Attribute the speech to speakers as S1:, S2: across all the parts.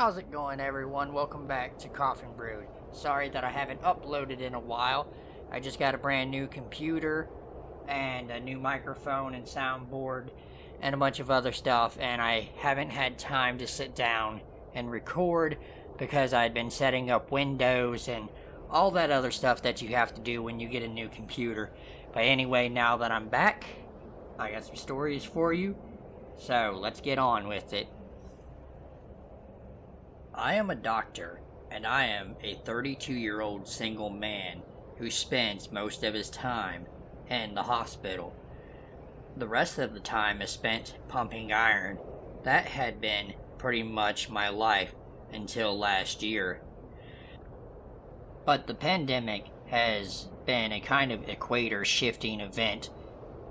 S1: How's it going, everyone? Welcome back to Coffinbrood. Sorry that I haven't uploaded in a while. I just got a brand new computer and a new microphone and soundboard and a bunch of other stuff, and I haven't had time to sit down and record because I'd been setting up Windows and all that other stuff that you have to do when you get a new computer. But anyway, now that I'm back, I got some stories for you, so let's get on with it. I am a doctor, and I am a 32-year-old single man who spends most of his time in the hospital. The rest of the time is spent pumping iron. That had been pretty much my life until last year. But the pandemic has been a kind of equator shifting event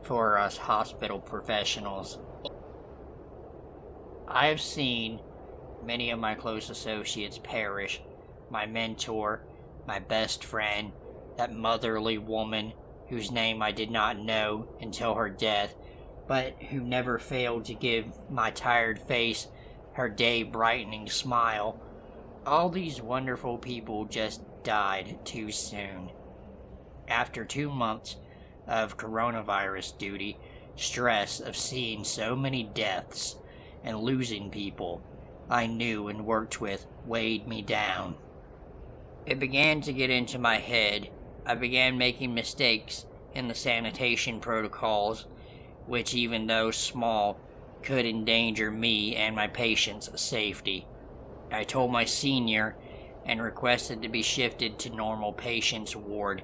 S1: for us hospital professionals. I have seen many of my close associates perish. My mentor, my best friend, that motherly woman whose name I did not know until her death, but who never failed to give my tired face her day-brightening smile. All these wonderful people just died too soon. After 2 months of coronavirus duty, stress of seeing so many deaths and losing people I knew and worked with weighed me down. It began to get into my head. I began making mistakes in the sanitation protocols, which, even though small, could endanger me and my patients' safety. I told my senior and requested to be shifted to normal patients ward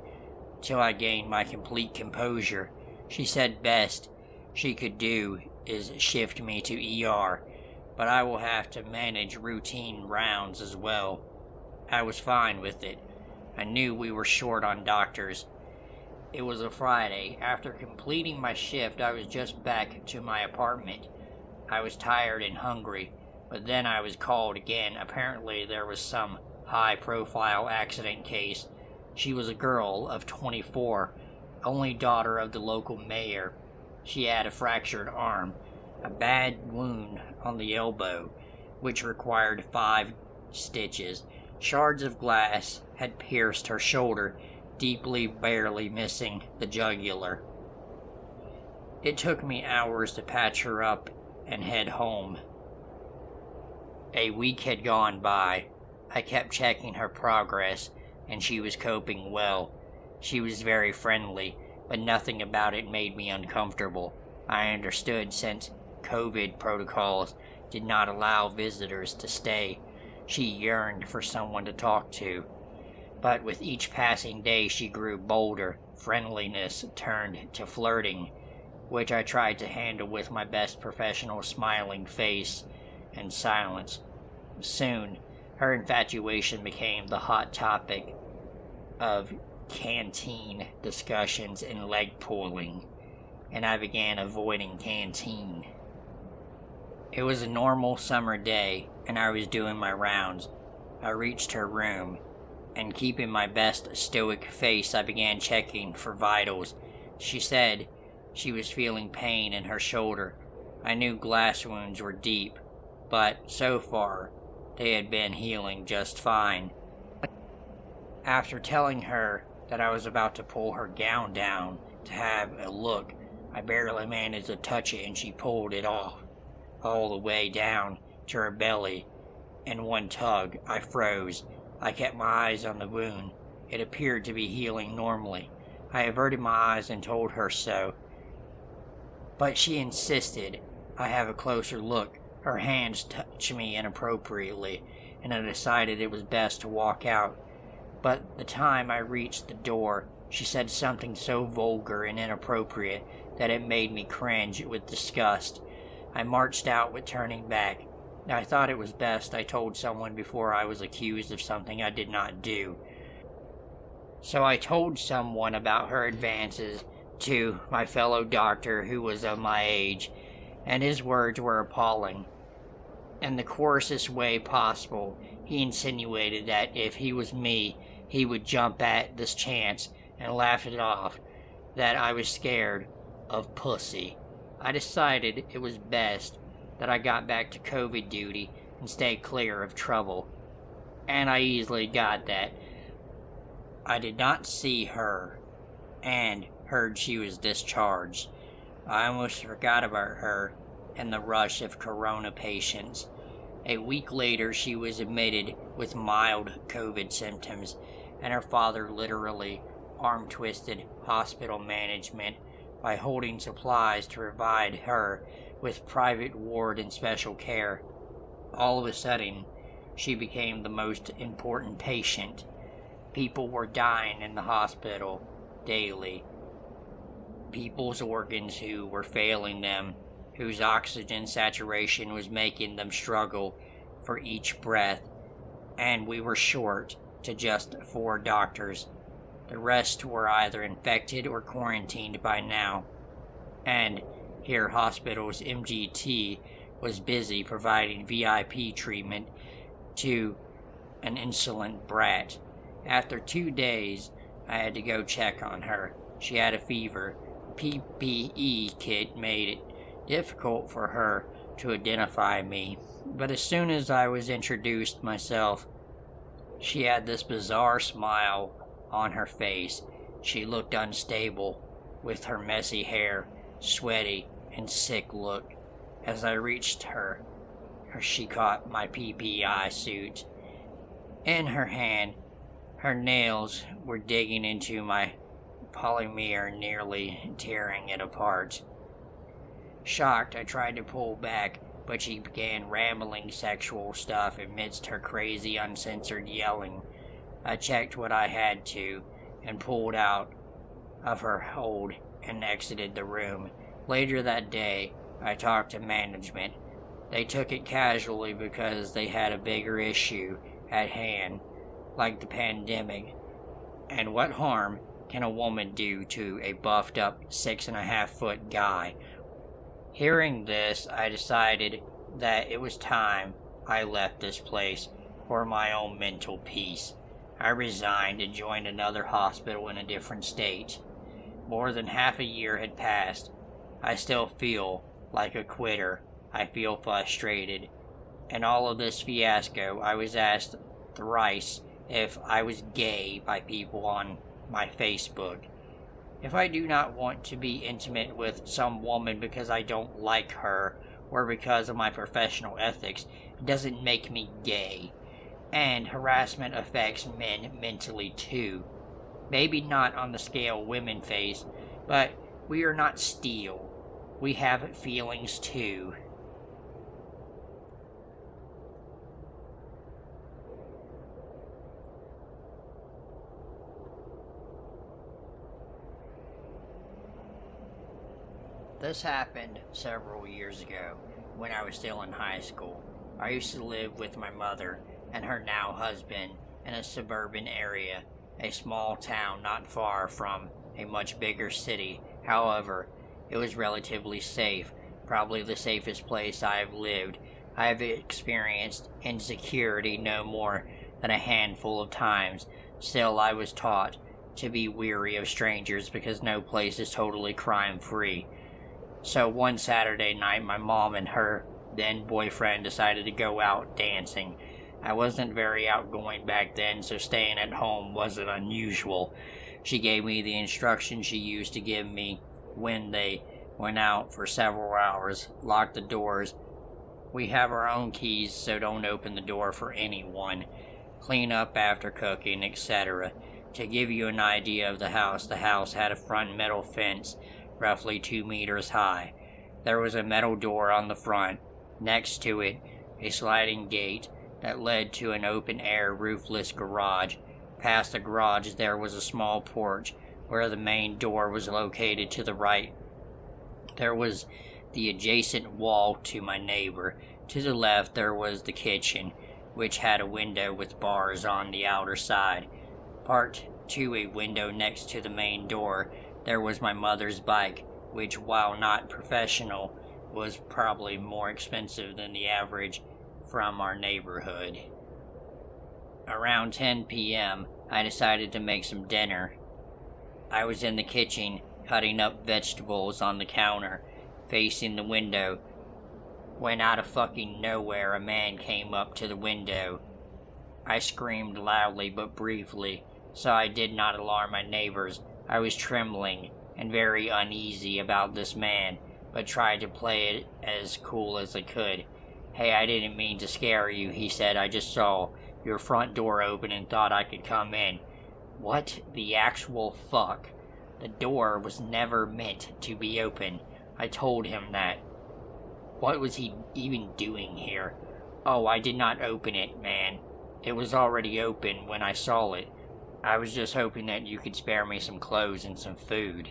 S1: till I gained my complete composure. She said best she could do is shift me to ER, but I will have to manage routine rounds as well. I was fine with it. I knew we were short on doctors. It was a Friday. After completing my shift, I was just back to my apartment. I was tired and hungry, but then I was called again. Apparently there was some high-profile accident case. She was a girl of 24, only daughter of the local mayor. She had a fractured arm, a bad wound on the elbow, which required 5 stitches. Shards of glass had pierced her shoulder, deeply, barely missing the jugular. It took me hours to patch her up and head home. A week had gone by. I kept checking her progress, and she was coping well. She was very friendly, but nothing about it made me uncomfortable. I understood since COVID protocols did not allow visitors to stay. She yearned for someone to talk to. But with each passing day she grew bolder. Friendliness turned to flirting, which I tried to handle with my best professional smiling face and silence. Soon, her infatuation became the hot topic of canteen discussions and leg pulling, and I began avoiding canteen. It was a normal summer day, and I was doing my rounds. I reached her room, and keeping my best stoic face, I began checking for vitals. She said she was feeling pain in her shoulder. I knew glass wounds were deep, but so far they had been healing just fine. After telling her that I was about to pull her gown down to have a look, I barely managed to touch it, and she pulled it off all the way down to her belly. In one tug, I froze. I kept my eyes on the wound. It appeared to be healing normally. I averted my eyes and told her so, but she insisted I have a closer look. Her hands touched me inappropriately, and I decided it was best to walk out. But the time I reached the door, she said something so vulgar and inappropriate that it made me cringe with disgust. I marched out with turning back. I thought it was best I told someone before I was accused of something I did not do. So I told someone about her advances to my fellow doctor who was of my age, and his words were appalling. In the coarsest way possible, he insinuated that if he was me, he would jump at this chance and laugh it off, that I was scared of pussy. I decided it was best that I got back to COVID duty and stay clear of trouble. And I easily got that. I did not see her, and heard she was discharged. I almost forgot about her in the rush of corona patients. A week later, she was admitted with mild COVID symptoms, and her father literally arm-twisted hospital management by holding supplies to provide her with private ward and special care. All of a sudden, she became the most important patient. People were dying in the hospital daily. People's organs who were failing them, whose oxygen saturation was making them struggle for each breath, and we were short to just 4 doctors. The rest were either infected or quarantined by now, and here hospital's MGT was busy providing VIP treatment to an insolent brat. After 2 days, I had to go check on her. She had a fever. PPE kit made it difficult for her to identify me, but as soon as I was introduced myself, she had this bizarre smile on her face. She looked unstable, with her messy hair, sweaty and sick look. As I reached her, she caught my PPI suit in her hand. Her nails were digging into my polymer, nearly tearing it apart. Shocked, I tried to pull back, but she began rambling sexual stuff amidst her crazy, uncensored yelling. I checked what I had to, and pulled out of her hold and exited the room. Later that day, I talked to management. They took it casually because they had a bigger issue at hand, like the pandemic. And what harm can a woman do to a buffed up 6.5-foot guy? Hearing this, I decided that it was time I left this place for my own mental peace. I resigned and joined another hospital in a different state. More than half a year had passed. I still feel like a quitter. I feel frustrated. In all of this fiasco, I was asked thrice if I was gay by people on my Facebook. If I do not want to be intimate with some woman because I don't like her or because of my professional ethics, it doesn't make me gay. And harassment affects men mentally too. Maybe not on the scale women face, but we are not steel. We have feelings too. This happened several years ago when I was still in high school. I used to live with my mother and her now husband in a suburban area, a small town not far from a much bigger city. However, it was relatively safe, probably the safest place I have lived. I have experienced insecurity no more than a handful of times. Still, I was taught to be weary of strangers because no place is totally crime-free. So one Saturday night, my mom and her then boyfriend decided to go out dancing. I wasn't very outgoing back then, so staying at home wasn't unusual. She gave me the instructions she used to give me when they went out for several hours. Lock the doors. We have our own keys, so don't open the door for anyone. Clean up after cooking, etc. To give you an idea of the house had a front metal fence, roughly 2 meters high. There was a metal door on the front. Next to it, a sliding gate that led to an open-air roofless garage. Past the garage, there was a small porch where the main door was located to the right. There was the adjacent wall to my neighbor. To the left, there was the kitchen, which had a window with bars on the outer side. Part to a window next to the main door, there was my mother's bike, which, while not professional, was probably more expensive than the average from our neighborhood. Around 10 p.m., I decided to make some dinner. I was in the kitchen, cutting up vegetables on the counter, facing the window, when out of fucking nowhere a man came up to the window. I screamed loudly but briefly, so I did not alarm my neighbors. I was trembling and very uneasy about this man, but tried to play it as cool as I could. "Hey, I didn't mean to scare you," he said. "I just saw your front door open and thought I could come in." What the actual fuck? The door was never meant to be open. I told him that. What was he even doing here? "Oh, I did not open it, man. It was already open when I saw it. I was just hoping that you could spare me some clothes and some food."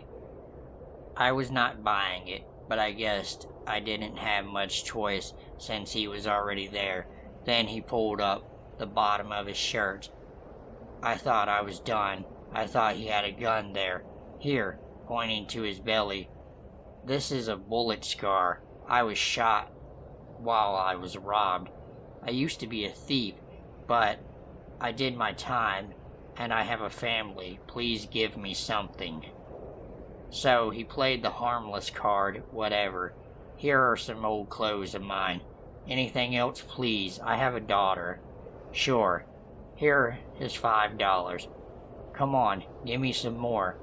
S1: I was not buying it, but I guessed I didn't have much choice since he was already there. Then he pulled up the bottom of his shirt. I thought I was done. I thought he had a gun there. "Here," pointing to his belly. "This is a bullet scar. I was shot while I was robbed. I used to be a thief, but I did my time, and I have a family. Please give me something." So he played the harmless card, whatever. "Here are some old clothes of mine. Anything else, please? I have a daughter." "Sure. Here is $5. Come on, give me some more."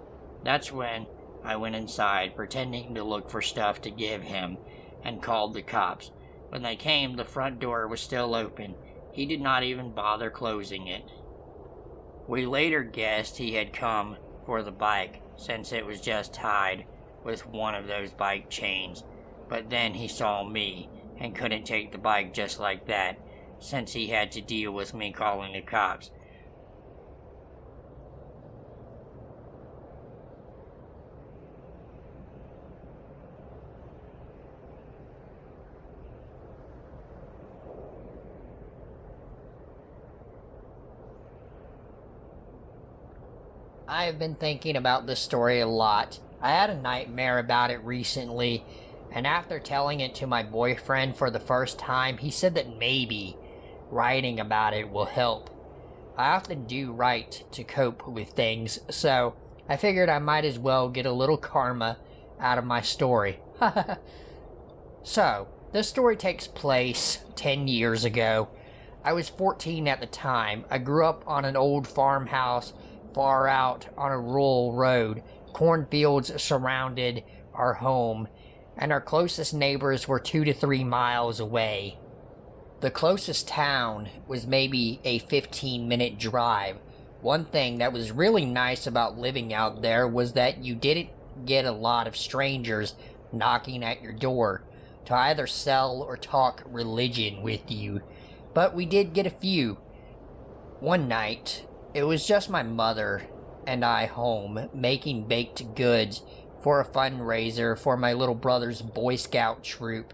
S1: That's when I went inside, pretending to look for stuff to give him, and called the cops. When they came, the front door was still open. He did not even bother closing it. We later guessed he had come for the bike, since it was just tied with one of those bike chains. But then he saw me, and couldn't take the bike just like that, since he had to deal with me calling the cops. I have been thinking about this story a lot. I had a nightmare about it recently, and after telling it to my boyfriend for the first time, he said that maybe writing about it will help. I often do write to cope with things, so I figured I might as well get a little karma out of my story. So, this story takes place 10 years ago. I was 14 at the time. I grew up on an old farmhouse far out on a rural road. Cornfields surrounded our home, and our closest neighbors were 2 to 3 miles away. The closest town was maybe a 15-minute drive. One thing that was really nice about living out there was that you didn't get a lot of strangers knocking at your door to either sell or talk religion with you, but we did get a few. One night, it was just my mother and I home making baked goods for a fundraiser for my little brother's Boy Scout troop.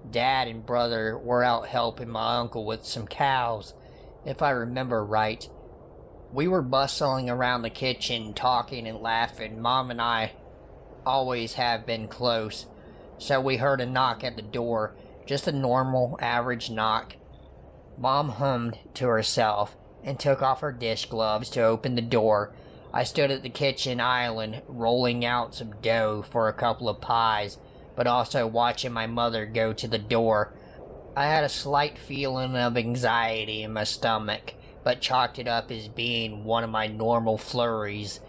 S1: Dad and brother were out helping my uncle with some cows, if I remember right. We were bustling around the kitchen, talking and laughing. Mom and I always have been close, so we heard a knock at the door, just a normal, average knock. Mom hummed to herself and took off her dish gloves to open the door. I stood at the kitchen island, rolling out some dough for a couple of pies, but also watching my mother go to the door. I had a slight feeling of anxiety in my stomach, but chalked it up as being one of my normal flurries.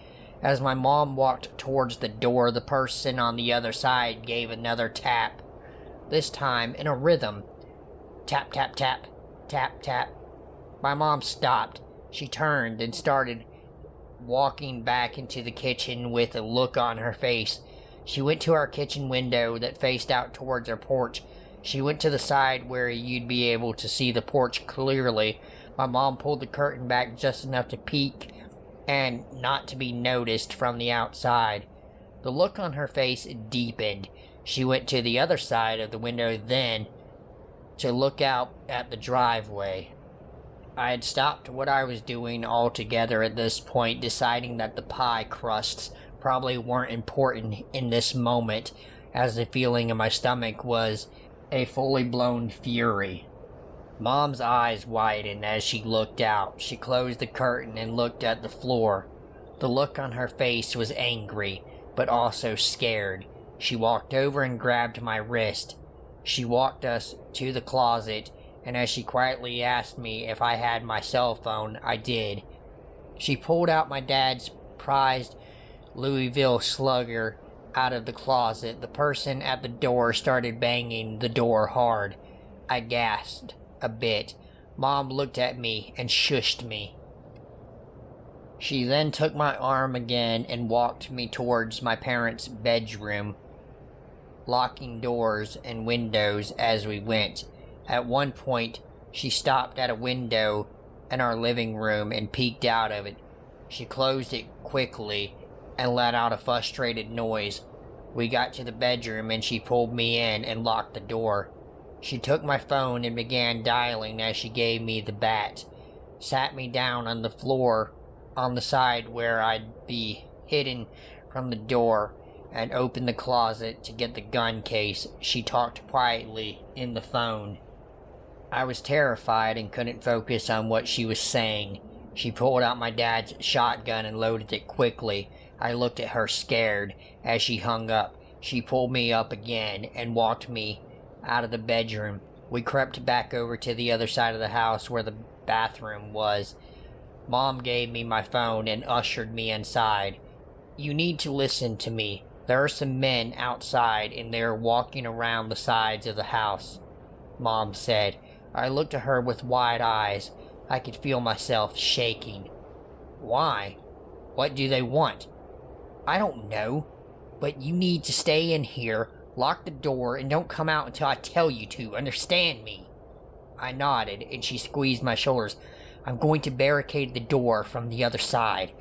S1: As my mom walked towards the door, the person on the other side gave another tap, this time in a rhythm. Tap, tap, tap, tap, tap. My mom stopped. She turned and started walking back into the kitchen with a look on her face. She went to our kitchen window that faced out towards our porch. She went to the side where you'd be able to see the porch clearly. My mom pulled the curtain back just enough to peek and not to be noticed from the outside. The look on her face deepened. She went to the other side of the window then to look out at the driveway. I had stopped what I was doing altogether at this point, deciding that the pie crusts probably weren't important in this moment, as the feeling in my stomach was a fully blown fury. Mom's eyes widened as she looked out. She closed the curtain and looked at the floor. The look on her face was angry, but also scared. She walked over and grabbed my wrist. She walked us to the closet, and as she quietly asked me if I had my cell phone, I did. She pulled out my dad's prized Louisville Slugger out of the closet. The person at the door started banging the door hard. I gasped a bit. Mom looked at me and shushed me. She then took my arm again and walked me towards my parents' bedroom, locking doors and windows as we went. At one point, she stopped at a window in our living room and peeked out of it. She closed it quickly and let out a frustrated noise. We got to the bedroom and she pulled me in and locked the door. She took my phone and began dialing as she gave me the bat, sat me down on the floor on the side where I'd be hidden from the door, and opened the closet to get the gun case. She talked quietly in the phone. I was terrified and couldn't focus on what she was saying. She pulled out my dad's shotgun and loaded it quickly. I looked at her scared. As she hung up, she pulled me up again and walked me out of the bedroom. We crept back over to the other side of the house where the bathroom was. Mom gave me my phone and ushered me inside. "You need to listen to me. There are some men outside and they're walking around the sides of the house," Mom said. I looked at her with wide eyes. I could feel myself shaking. "Why? What do they want?" "I don't know, but you need to stay in here, lock the door, and don't come out until I tell you to, understand me?" I nodded, and she squeezed my shoulders. "I'm going to barricade the door from the other side.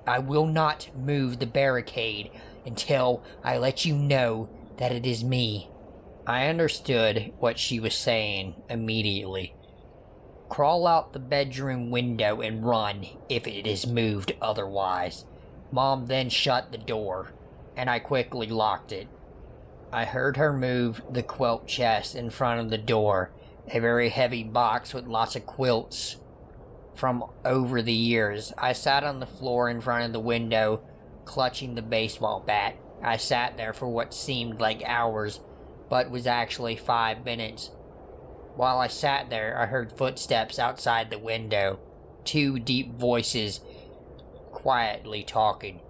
S1: I will not move the barricade until I let you know that it is me." I understood what she was saying immediately. "Crawl out the bedroom window and run if it is moved otherwise." Mom then shut the door, and I quickly locked it. I heard her move the quilt chest in front of the door, a very heavy box with lots of quilts from over the years. I sat on the floor in front of the window, clutching the baseball bat. I sat there for what seemed like hours, but was actually 5 minutes. While I sat there, I heard footsteps outside the window, 2 deep voices quietly talking.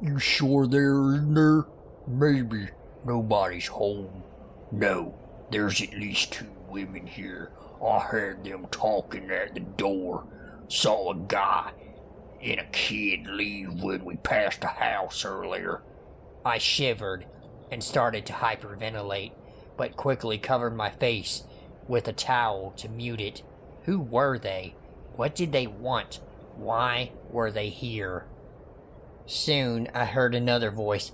S1: "You sure they're in there? Maybe. Nobody's home." "No, there's at least 2 women here. I heard them talking at the door. Saw a guy and a kid leave when we passed the house earlier." I shivered and started to hyperventilate, but quickly covered my face with a towel to mute it. Who were they? What did they want? Why were they here? Soon I heard another voice.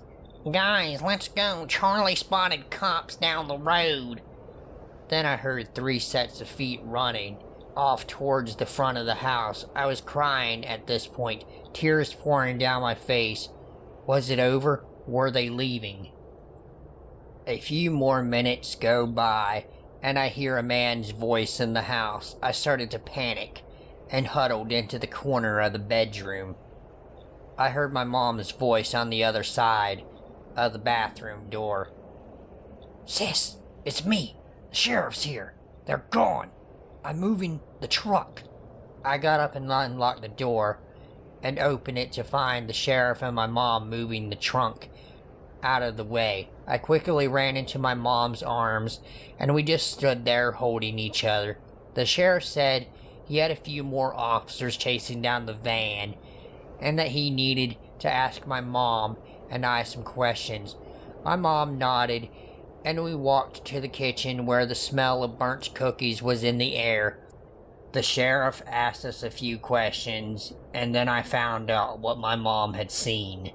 S1: "Guys, let's go. Charlie spotted cops down the road." Then I heard 3 sets of feet running off towards the front of the house. I was crying at this point, tears pouring down my face. Was it over? Were they leaving? A few more minutes go by, and I hear a man's voice in the house. I started to panic and huddled into the corner of the bedroom. I heard my mom's voice on the other side of the bathroom door. "Sis, it's me. The sheriff's here. They're gone. I'm moving the truck." I got up and unlocked the door and opened it to find the sheriff and my mom moving the trunk out of the way. I quickly ran into my mom's arms, and we just stood there holding each other. The sheriff said he had a few more officers chasing down the van, and that he needed to ask my mom and I some questions. My mom nodded, and we walked to the kitchen where the smell of burnt cookies was in the air. The sheriff asked us a few questions, and then I found out what my mom had seen.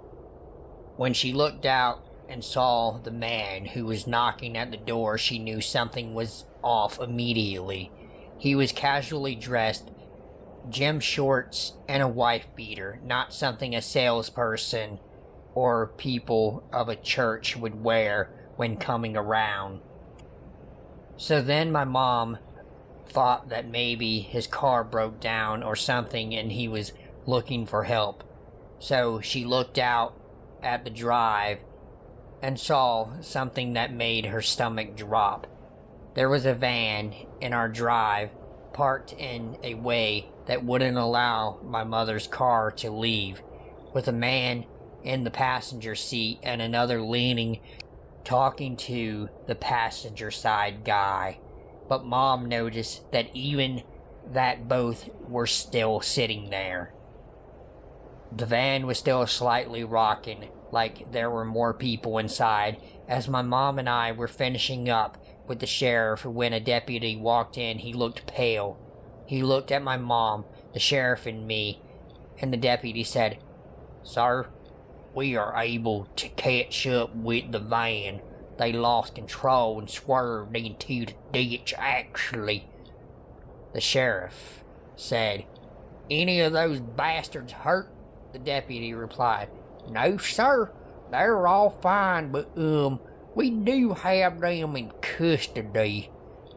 S1: When she looked out and saw the man who was knocking at the door, she knew something was off immediately. He was casually dressed, gym shorts and a wife beater, not something a salesperson or people of a church would wear when coming around. So then my mom thought that maybe his car broke down or something and he was looking for help. So she looked out at the drive and saw something that made her stomach drop. There was a van in our drive, parked in a way that wouldn't allow my mother's car to leave, with a man in the passenger seat and another leaning, talking to the passenger side guy. But Mom noticed that both were still sitting there. The van was still slightly rocking, like there were more people inside, as my mom and I were finishing up with the sheriff when a deputy walked in. He looked pale. He looked at my mom, the sheriff, and me, and the deputy said, "Sir, we are able to catch up with the van. They lost control and swerved into the ditch, actually." The sheriff said, "Any of those bastards hurt?" The deputy replied, "No, sir. They're all fine, but, we do have them in custody."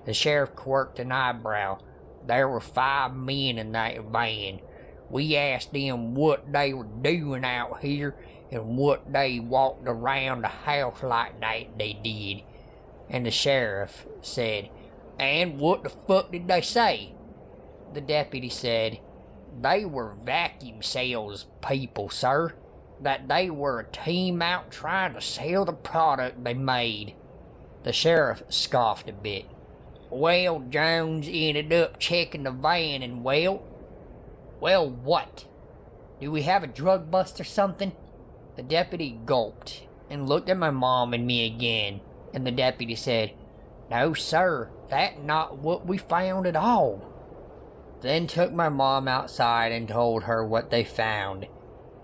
S1: The sheriff quirked an eyebrow. "There were 5 men in that van. We asked them what they were doing out here and what they walked around the house like that they did." And the sheriff said, "And what the fuck did they say?" The deputy said, "They were vacuum sales people, sir. That they were a team out trying to sell the product they made." The sheriff scoffed a bit. "Well, Jones ended up checking the van and well, what? Do we have a drug bust or something?" The deputy gulped and looked at my mom and me again, and the deputy said, "No, sir, that's not what we found at all." Then took my mom outside and told her what they found.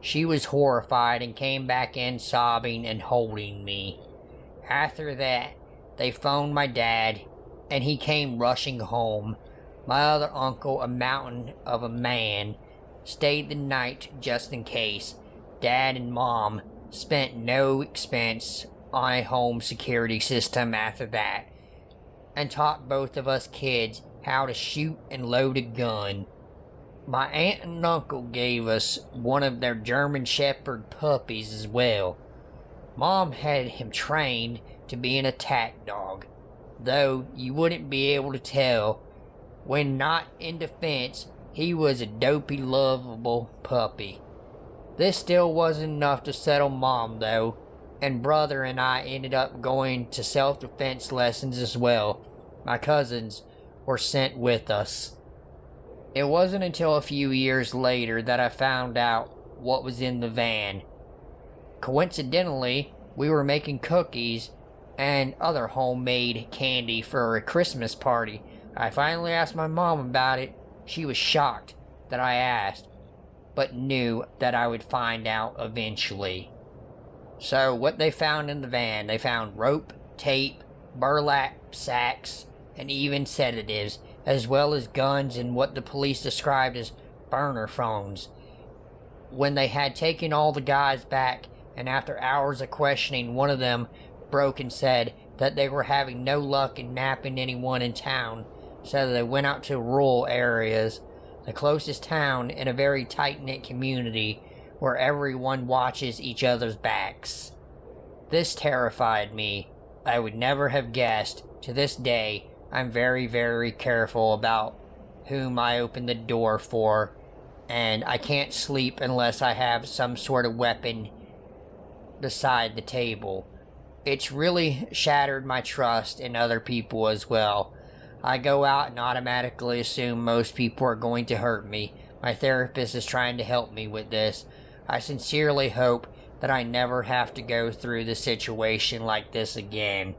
S1: She was horrified and came back in sobbing and holding me. After that, they phoned my dad, and he came rushing home. My other uncle, a mountain of a man, stayed the night just in case. Dad and Mom spent no expense on a home security system after that, and taught both of us kids how to shoot and load a gun. My aunt and uncle gave us one of their German Shepherd puppies as well. Mom had him trained to be an attack dog, though you wouldn't be able to tell. When not in defense, he was a dopey, lovable puppy. This still wasn't enough to settle Mom, though, and Brother and I ended up going to self-defense lessons as well. My cousins were sent with us. It wasn't until a few years later that I found out what was in the van. Coincidentally, we were making cookies and other homemade candy for a Christmas party. I finally asked my mom about it. She was shocked that I asked, but knew that I would find out eventually. So what they found in the van, they found rope, tape, burlap sacks, and even sedatives, as well as guns and what the police described as burner phones. When they had taken all the guys back, and after hours of questioning, one of them broke and said that they were having no luck in napping anyone in town, so they went out to rural areas, the closest town in a very tight-knit community where everyone watches each other's backs. This terrified me. I would never have guessed. To this day, I'm very, very careful about whom I open the door for, and I can't sleep unless I have some sort of weapon beside the table. It's really shattered my trust in other people as well. I go out and automatically assume most people are going to hurt me. My therapist is trying to help me with this. I sincerely hope that I never have to go through the situation like this again.